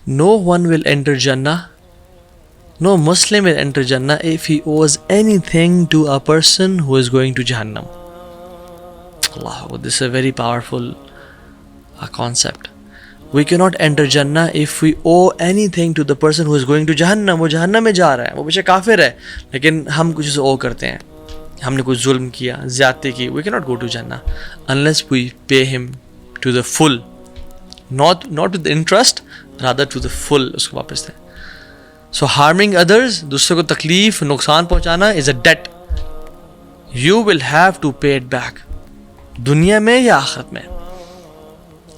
no one will enter Jannah, no Muslim will enter Jannah if he owes anything to a person who is going to Jahannam. Allah, this is a very powerful concept. We cannot enter Jannah if we owe anything to the person who is going to Jahannam. وہ جہنم میں جا رہا ہے, وہ بچے کافر ہے, لیکن ہم کچھ اسے او کرتے ہیں, ہم نے کچھ ظلم کیا, زیادتی کی. We cannot go to Jannah unless we pay him to the full, not with interest, rather to the full, اس کو واپس دیں. So harming others, دوسرے کو تکلیف, نقصان پہنچانا is a debt. You will have to pay it back, دنیا میں یا آخرت میں.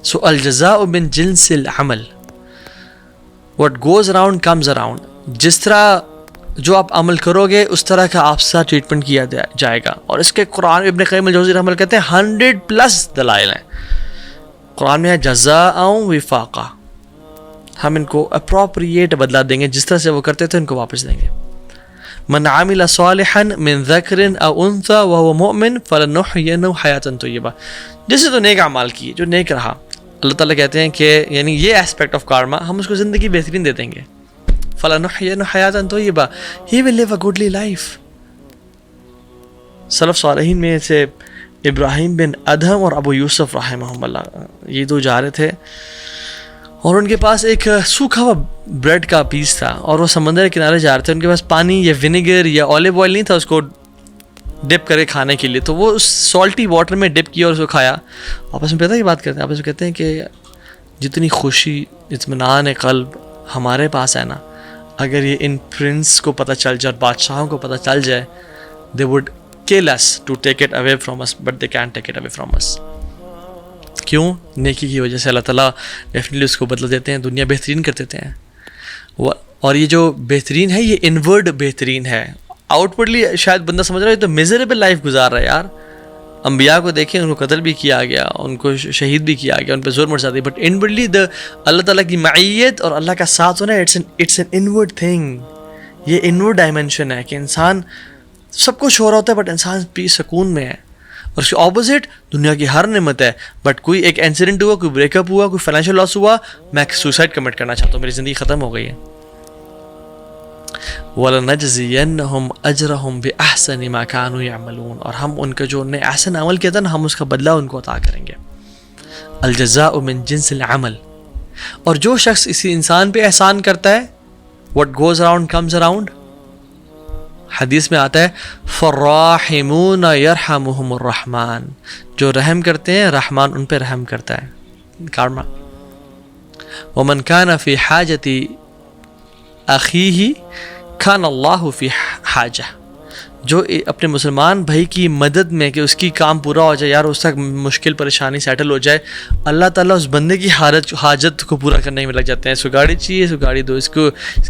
So الجزاء من جنس العمل, what goes around comes around. جس طرح جو آپ عمل کرو گے اس طرح کا آپ سے ٹریٹمنٹ کیا جائے گا. اور اس کے قرآن ابن قیم الجوزی رحمہ اللہ کہتے ہیں 100+ دلائل ہیں قرآن میں, جزاء وفاقا, ہم ان کو اپروپریٹ بدلا دیں گے, جس طرح سے وہ کرتے تھے ان کو واپس دیں گے. من عمل صالحا من ذکر او انثى وهو مؤمن فلنحيينه حیاة طیبہ, جیسے تو نیک اعمال کیے, جو نیک رہا, اللہ تعالیٰ کہتے ہیں کہ یعنی یہ اسپیکٹ آف کارما ہم اس کو زندگی بہترین دے دیں گے. فلنحيينه حیاة طیبہ, he will live a goodly life. سلف صالحین میں سے ابراہیم بن ادہم اور ابو یوسف رحمہم اللہ, یہ دو جا رہے تھے اور ان کے پاس ایک سوکھا ہوا بریڈ کا پیس تھا اور وہ سمندر کے کنارے جا رہے تھے. ان کے پاس پانی یا ونیگر یا اولیو آئل نہیں تھا اس کو ڈپ کرے کھانے کے لیے, تو وہ اس سالٹی واٹر میں ڈپ کیا اور اس کو کھایا. آپس میں پتہ یہ بات کرتے ہیں, آپس میں کہتے ہیں کہ جتنی خوشی اطمینان قلب ہمارے پاس ہے نا, اگر یہ ان پرنس کو پتہ چل جائے اور بادشاہوں کو پتہ چل جائے, they would kill us to take it away from us, but they can't take it away from us. کیوں؟ نیکی کی وجہ سے اللہ تعالیٰ ڈیفینیٹلی اس کو بدل دیتے ہیں, دنیا بہترین کر دیتے ہیں. اور یہ جو بہترین ہے یہ انورڈ بہترین ہے. آؤٹ ورڈلی شاید بندہ سمجھ رہا ہے تو میزریبل لائف گزار رہا ہے یار. انبیاء کو دیکھیں, ان کو قتل بھی کیا گیا, ان کو شہید بھی کیا گیا, ان پہ ظلم مرزادی, بٹ انورڈلی اللہ تعالیٰ کی معیت اور اللہ کا ساتھ ہونا اٹس این انورڈ تھنگ. یہ انورڈ ڈائمینشن ہے کہ انسان سب کچھ ہو رہا ہوتا ہے بٹ انسان پیس سکون میں ہے. اور اس کے اپوزٹ دنیا کی ہر نعمت ہے, بٹ کوئی ایک انسیڈنٹ ہوا, کوئی بریک اپ ہوا, کوئی فائنینشیل لاس ہوا, میں سوسائڈ کمٹ کرنا چاہتا ہوں, میری زندگی ختم ہو گئی ہے. وَلَنَجْزِيَنَّهُمْ أَجْرَهُمْ بِأَحْسَنِ مَا كَانُوا يَعْمَلُونَ, اور ہم ان کا جو انہیں احسن عمل کیا تھا نا, ہم اس کا بدلہ ان کو عطا کریں گے. الجزاء من جنس العمل, اور جو شخص اسی انسان پہ احسان کرتا ہے, what goes around comes around. حدیث میں آتا ہے فالراحمون یرحمہم الرحمن, جو رحم کرتے ہیں رحمان ان پہ رحم کرتا ہے. کارما. ومن کان فی حاجت اخیہ کان اللہ فی حاجہ, جو اپنے مسلمان بھائی کی مدد میں کہ اس کی کام پورا ہو جائے یار, اس تک مشکل پریشانی سیٹل ہو جائے, اللہ تعالیٰ اس بندے کی حاجت کو پورا کرنے میں لگ جاتے ہیں. اس کو گاڑی چاہیے, اس کو گاڑی دو, اس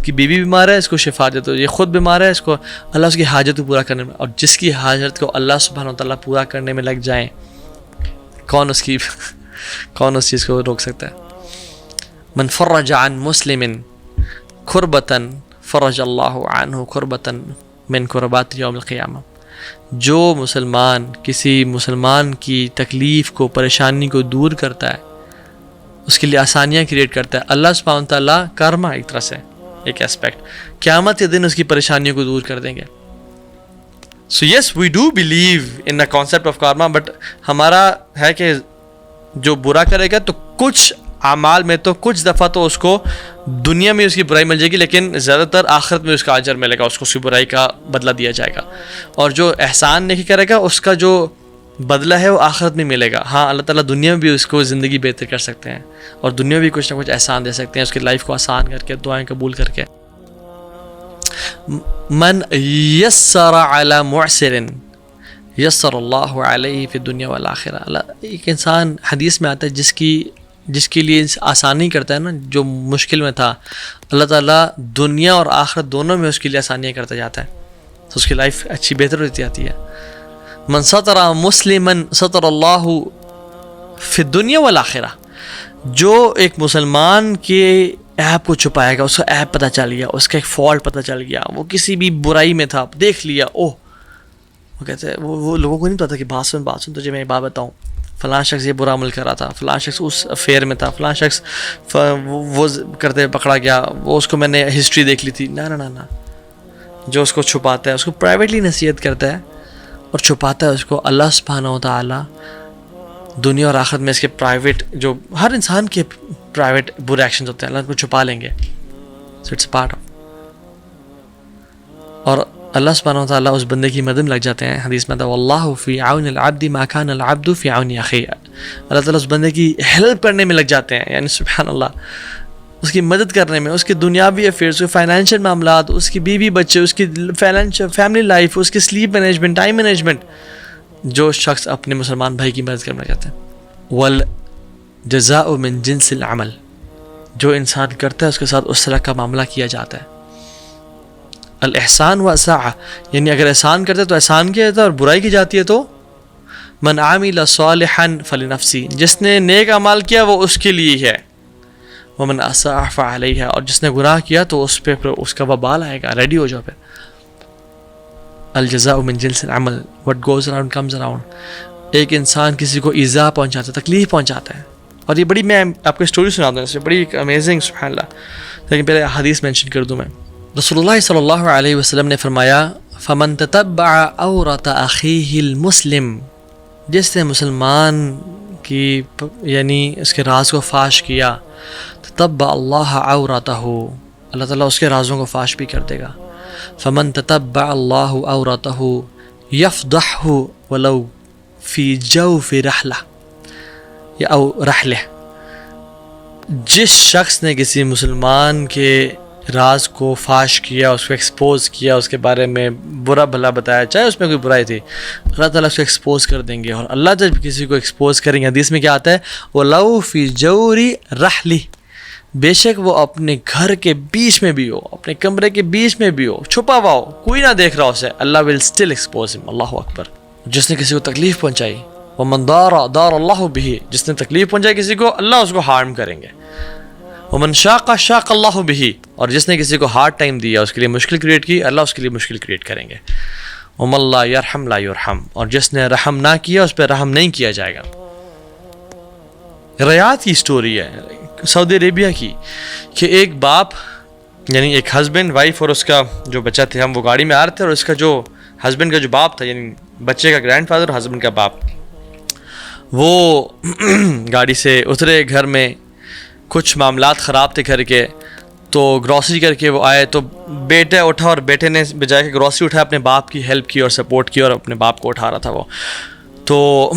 کی بیوی بیمار ہے, اس کو شفا دے دو, یہ خود بیمار ہے, اس کو اللہ اس کی حاجت کو پورا کرنے میں, اور جس کی حاجت کو اللہ سبحانہ و تعالیٰ پورا کرنے میں لگ جائیں, کون اس چیز کو روک سکتا ہے. من فرج عن مسلم کربتاً فرج اللہ عنہ کربتاً من کربات یوم القیامہ, جو مسلمان کسی مسلمان کی تکلیف کو, پریشانی کو دور کرتا ہے, اس کے لیے آسانیاں کریٹ کرتا ہے, اللہ سبحانہ تعالیٰ کارما ایک طرح سے ایک اسپیکٹ, قیامت کے دن اس کی پریشانیوں کو دور کر دیں گے. So yes we do believe in the concept of karma, but ہمارا ہے کہ جو برا کرے گا تو کچھ اعمال میں تو کچھ دفعہ تو اس کو دنیا میں اس کی برائی مل جائے گی, لیکن زیادہ تر آخرت میں اس کا اجر ملے گا, اس کو اس کی برائی کا بدلہ دیا جائے گا. اور جو احسان نہیں کرے گا اس کا جو بدلہ ہے وہ آخرت میں ملے گا. ہاں اللہ تعالیٰ دنیا میں بھی اس کو زندگی بہتر کر سکتے ہیں, اور دنیا میں بھی کچھ نہ کچھ احسان دے سکتے ہیں, اس کی لائف کو آسان کر کے, دعائیں قبول کر کے. من یسر علی معسر یسر اللہ علیہ فی الدنیا والآخرہ. ایک انسان حدیث میں آتا ہے جس کے لیے آسانی کرتا ہے نا, جو مشکل میں تھا, اللہ تعالیٰ دنیا اور آخرت دونوں میں اس کے لیے آسانیاں کرتا جاتا ہے, تو اس کی لائف اچھی بہتر ہوتی جاتی ہے. من ستر مسلما ستر اللہ فی الدنیا والآخرہ, جو ایک مسلمان کے ایپ کو چھپائے گا, اس کا ایپ پتہ چل گیا, اس کا ایک فالٹ پتہ چل گیا, وہ کسی بھی برائی میں تھا, دیکھ لیا, اوہ وہ کہتے ہیں وہ لوگوں کو نہیں پتا کہ بات سن تجھے میں بات بتاؤں, فلاں شخص یہ برا عمل کر رہا تھا، فلاں شخص اس افیئر میں تھا، فلاں شخص وہ کرتے پکڑا گیا، وہ اس کو میں نے ہسٹری دیکھ لی تھی. نہ جو اس کو چھپاتا ہے اس کو پرائیویٹلی نصیحت کرتا ہے اور چھپاتا ہے اس کو، اللہ سبحانہ و تعالیٰ دنیا اور آخرت میں اس کے پرائیویٹ، جو ہر انسان کے پرائیویٹ برے ایکشنز ہوتے ہیں، اللہ کو چھپا لیں گے. So it's part of. اور اللہ سبحانہ و تعالیٰ اس بندے کی مدد میں لگ جاتے ہیں. حدیث میں تھا واللہ فی عون العبد ما کان العبد فی عون اخیہ. اللہ تعالیٰ اس بندے کی ہیلپ کرنے میں لگ جاتے ہیں، یعنی سبحان اللہ، اس کی مدد کرنے میں، اس کے دنیاوی افیئرس، اس کے فائنینشیل معاملات، اس کی بیوی بچے، اس کی فیملی لائف، اس کی سلیپ مینجمنٹ، ٹائم مینجمنٹ، جو شخص اپنے مسلمان بھائی کی مدد کرنا چاہتے ہیں. والجزاء من جنس العمل، جو انسان کرتا ہے اس کے ساتھ اس طرح کا معاملہ کیا جاتا ہے. الاحسان و اساء، یعنی اگر احسان کرتے تو احسان کیا جاتا ہے، اور برائی کی جاتی ہے تو من عامل صالحا فلنفسی، جس نے نیک اعمال کیا وہ اس کے لیے ہے. ومن اساء فعلیہا، اور جس نے گناہ کیا تو اس پہ اس کا وبال آئے گا. ریڈی ہو جاؤ پھر. الجزاء من جنس العمل، what goes around comes around. ایک انسان کسی کو ایذا پہنچاتا ہے، تکلیف پہنچاتا ہے. اور یہ بڑی، میں آپ کو اسٹوری سناتا ہوں اس میں، بڑی امیزنگ سبحان اللہ. لیکن پہلے حدیث مینشن کر دوں میں. رسول اللہ صلی اللہ علیہ وسلم نے فرمایا فمن تتبع عورت اخیہ المسلم، جس نے مسلمان کی یعنی اس کے راز کو فاش کیا، تتبع اللہ عورتہ، اللہ تعالیٰ اس کے رازوں کو فاش بھی کر دے گا. فمن تتبع اللہ عورتہ یفضحہ ولو فی جوف رحلہ یا او رحلہ، جس شخص نے کسی مسلمان کے راز کو فاش کیا، اس کو ایکسپوز کیا، اس کے بارے میں برا بھلا بتایا، چاہے اس میں کوئی برائی تھی، اللہ تعالیٰ اس کو ایکسپوز کر دیں گے. اور اللہ جب کسی کو ایکسپوز کریں گے، حدیث میں کیا آتا ہے وَلَوْ فِي جَوْرِ رَحْلِ، بے شک وہ اپنے گھر کے بیچ میں بھی ہو، اپنے کمرے کے بیچ میں بھی ہو، چھپا ہوا ہو، کوئی نہ دیکھ رہا اسے، اللہ will still expose him. اللہ اکبر. جس نے کسی کو تکلیف پہنچائی، وَمَنْ دَارَ اللَّهُ بِهِ، جس نے تکلیف پہنچائی کسی کو، اللہ اس کو ہارم کریں گے. وَمَنْ شَاقَ اللَّهُ بِهِ، اور جس نے کسی کو ہارڈ ٹائم دیا، اس کے لیے مشکل کریٹ کی، اللہ اس کے لیے مشکل کریٹ کریں گے. وَمَنْ لَا يَرْحَمْ لَا يُرْحَمْ، اور جس نے رحم نہ کیا اس پہ رحم نہیں کیا جائے گا. ریاض کی سٹوری ہے سعودی عربیہ کی، کہ ایک باپ یعنی ایک ہسبینڈ وائف اور اس کا جو بچہ تھے، ہم وہ گاڑی میں آ رہے تھے، اور اس کا جو ہسبینڈ کا جو باپ تھا، یعنی بچے کا گرینڈ فادر اور ہسبینڈ کا باپ، وہ گاڑی سے اترے. گھر میں کچھ معاملات خراب تھے گھر کے، تو گروسری کر کے وہ آئے، تو بیٹا اٹھا اور بیٹے نے بجائے کہ گروسری اٹھایا اپنے باپ کی ہیلپ کی اور سپورٹ کی، اور اپنے باپ کو اٹھا رہا تھا وہ. تو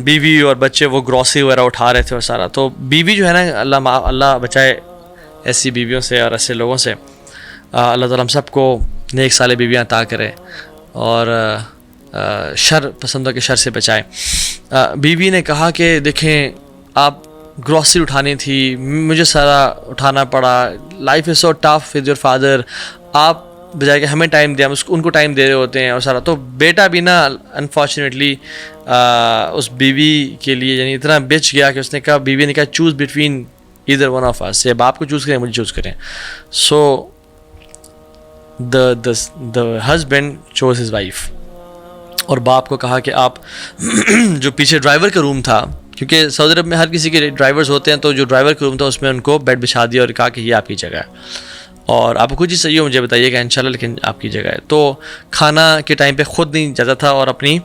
بیوی اور بچے وہ گروسری وغیرہ اٹھا رہے تھے اور سارا. تو بیوی جو ہے نا، اللہ بچائے ایسی بیویوں سے اور ایسے لوگوں سے. اللہ تعالیٰ ہم سب کو نیک صالح بیویاں عطا کرے اور شر پسندوں کے شر سے بچائے. بیوی نے کہا کہ دیکھیں آپ گروسری اٹھانی تھی، مجھے سارا اٹھانا پڑا، life is so tough with your father, آپ بجائے کہ ہمیں ٹائم دیا ان کو ٹائم دے رہے ہوتے ہیں اور سارا. تو بیٹا بھی نا انفارچونیٹلی اس بیوی کے لیے یعنی اتنا بچ گیا کہ اس نے کہا، بیوی نے کہا choose between either one of us, یا باپ کو چوز کریں مجھے چوز کریں. سو the husband chose his wife، اور باپ کو کہا کہ آپ جو پیچھے ڈرائیور کا روم تھا، کیونکہ سعودی عرب میں ہر کسی کے ڈرائیورز ہوتے ہیں، تو جو ڈرائیور کا روم تھا اس میں ان کو بیڈ بچھا دیا اور کہا کہ یہ آپ کی جگہ ہے، اور آپ کو کچھ چیز چاہیے مجھے بتائیے گا انشاءاللہ، لیکن آپ کی جگہ ہے. تو کھانا کے ٹائم پہ خود نہیں جاتا تھا اور اپنی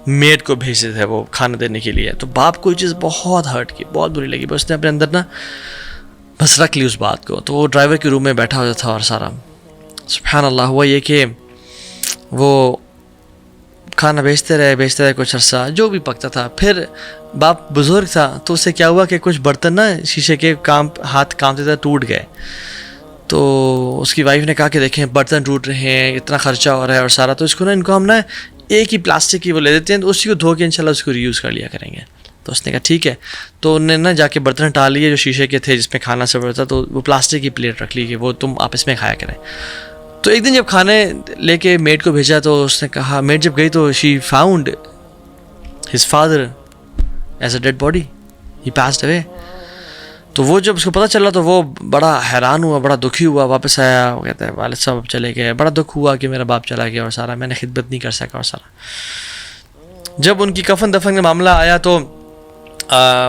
میڈ کو بھیجتے تھے وہ کھانا دینے کے لیے. تو باپ کو یہ چیز بہت ہرٹ کی، بہت بری لگی، بس نے اپنے اندر نا بس رکھ لی اس بات کو. تو وہ ڈرائیور کے روم میں بیٹھا ہوا تھا اور سارا سبحان اللہ. ہوا یہ کہ وہ کھانا بیچتے رہے کچھ عرصہ، جو بھی پکتا تھا. پھر باپ بزرگ تھا تو اس سے کیا ہوا کہ کچھ برتن نا شیشے کے ہاتھ کامتے تھے ٹوٹ گئے. تو اس کی وائف نے کہا کہ دیکھیں برتن ٹوٹ رہے ہیں، اتنا خرچہ ہو رہا ہے اور سارا، تو اس کو نا ان کو ہم نا ایک ہی پلاسٹک کی وہ لے دیتے ہیں، تو اسی کو دھو کے انشاءاللہ اس کو ری یوز کر لیا کریں گے. تو اس نے کہا ٹھیک ہے. تو انہوں نے نا جا کے برتن ہٹا لیے جو شیشے کے تھے جس میں کھانا سرو تھا، تو وہ پلاسٹک کی پلیٹ رکھ لی کہ وہ تم آپس میں کھایا کریں. تو ایک دن جب کھانے لے کے میڈ کو بھیجا تو اس نے کہا، میڈ جب گئی تو she found his father as a dead body, he passed away. تو وہ جب اس کو پتہ چلا تو وہ بڑا حیران ہوا، بڑا دکھی ہوا. واپس آیا، وہ کہتا ہے والد صاحب چلے گئے، بڑا دکھ ہوا کہ میرا باپ چلا گیا اور سارا، میں نے خدمت نہیں کر سکا اور سارا. جب ان کی کفن دفن کا معاملہ آیا تو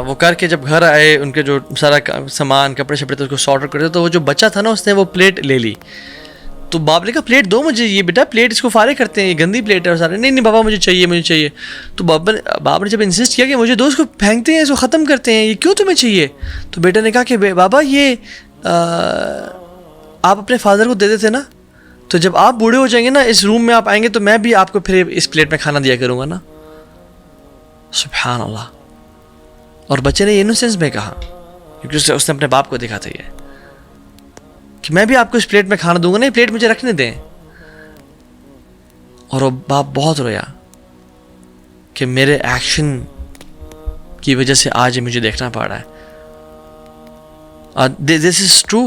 وہ کر کے جب گھر آئے ان کے جو سارا سامان کپڑے شپڑے تھے اس کو سارٹ کرتے، تو وہ جو بچہ تھا نا اس نے وہ پلیٹ لے لی. تو باپ نے کہا پلیٹ دو مجھے، یہ بیٹا پلیٹ اس کو فارغ کرتے ہیں، یہ گندی پلیٹ ہے. اور سارے نہیں بابا مجھے چاہیے مجھے چاہیے. تو باپ نے جب انسسٹ کیا کہ مجھے دو، اس کو پھینکتے ہیں، اس کو ختم کرتے ہیں، یہ کیوں تمہیں چاہیے؟ تو بیٹا نے کہا کہ بابا یہ آپ اپنے فادر کو دے دیتے نا، تو جب آپ بوڑھے ہو جائیں گے نا، اس روم میں آپ آئیں گے تو میں بھی آپ کو پھر اس پلیٹ میں کھانا دیا کروں گا نا. سبحان اللہ. اور بچے نے انوسینس میں کہا، کیونکہ اس نے اپنے باپ کو دیکھا تھا یہ کہ میں بھی آپ کو اس پلیٹ میں کھانا دوں گا نا، یہ پلیٹ مجھے رکھنے دیں. اور وہ باپ بہت رویا کہ میرے ایکشن کی وجہ سے آج مجھے دیکھنا پڑ رہا ہے. دس از ٹرو.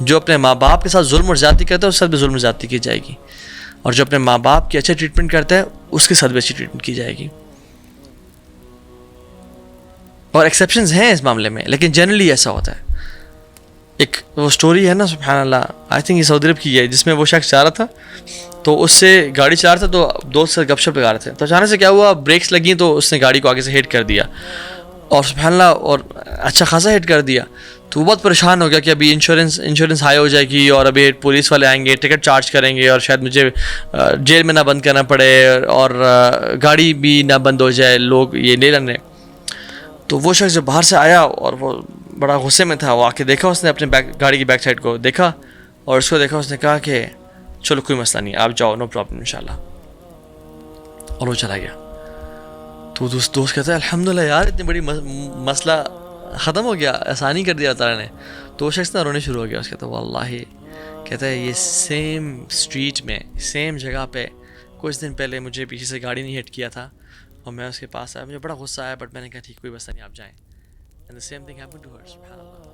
جو اپنے ماں باپ کے ساتھ ظلم اور زیادتی کرتا ہے اس کے ساتھ بھی ظلم اور زیادتی کی جائے گی، اور جو اپنے ماں باپ کی اچھا ٹریٹمنٹ کرتا ہے اس کے ساتھ بھی اچھی ٹریٹمنٹ کی جائے گی. اور ایکسیپشنز ہیں اس معاملے میں، لیکن جنرلی ایسا ہوتا ہے. ایک وہ سٹوری ہے نا، سبحان اللہ، آئی تھنک یہ سعودی عرب کی ہے، جس میں وہ شخص جا رہا تھا تو اس سے گاڑی چلا رہا تھا، تو دوست سے گپ شپ لگا رہے تھے، تو اچانک سے کیا ہوا، بریکس لگیں تو اس نے گاڑی کو آگے سے ہٹ کر دیا، اور سبحان اللہ، اور اچھا خاصا ہٹ کر دیا. تو وہ بہت پریشان ہو گیا کہ ابھی انشورنس ہائی ہو جائے گی، اور ابھی پولیس والے آئیں گے، ٹکٹ چارج کریں گے، اور شاید مجھے جیل میں نہ بند کرنا پڑے، اور گاڑی بھی نہ بند ہو جائے، لوگ یہ لے لینے. تو وہ شخص جو باہر سے آیا اور وہ بڑا غصے میں تھا، وہ آ کے دیکھا، اس نے اپنے گاڑی کی بیک سائڈ کو دیکھا اور اس کو دیکھا، اس نے کہا کہ چلو کوئی مسئلہ نہیں، آپ جاؤ، نو پرابلم انشاءاللہ. اور وہ چلا گیا. تو دوست کہتا ہے الحمدللہ یار، اتنی بڑی مسئلہ ختم ہو گیا، آسانی کر دیا اللہ تعالیٰ نے. تو وہ شخص نا رونے شروع ہو گیا. اس کہتا ہے واللہ، کہتا ہے یہ سیم اسٹریٹ میں سیم جگہ پہ کچھ دن پہلے مجھے پیچھے سے گاڑی نہیں ہٹ کیا تھا، اور میں اس کے پاس آیا، مجھے بڑا غصہ آیا، بٹ میں نے کہا ٹھیک کوئی مسئلہ نہیں، آپ جائیں. And the same thing happened to her, subhanallah.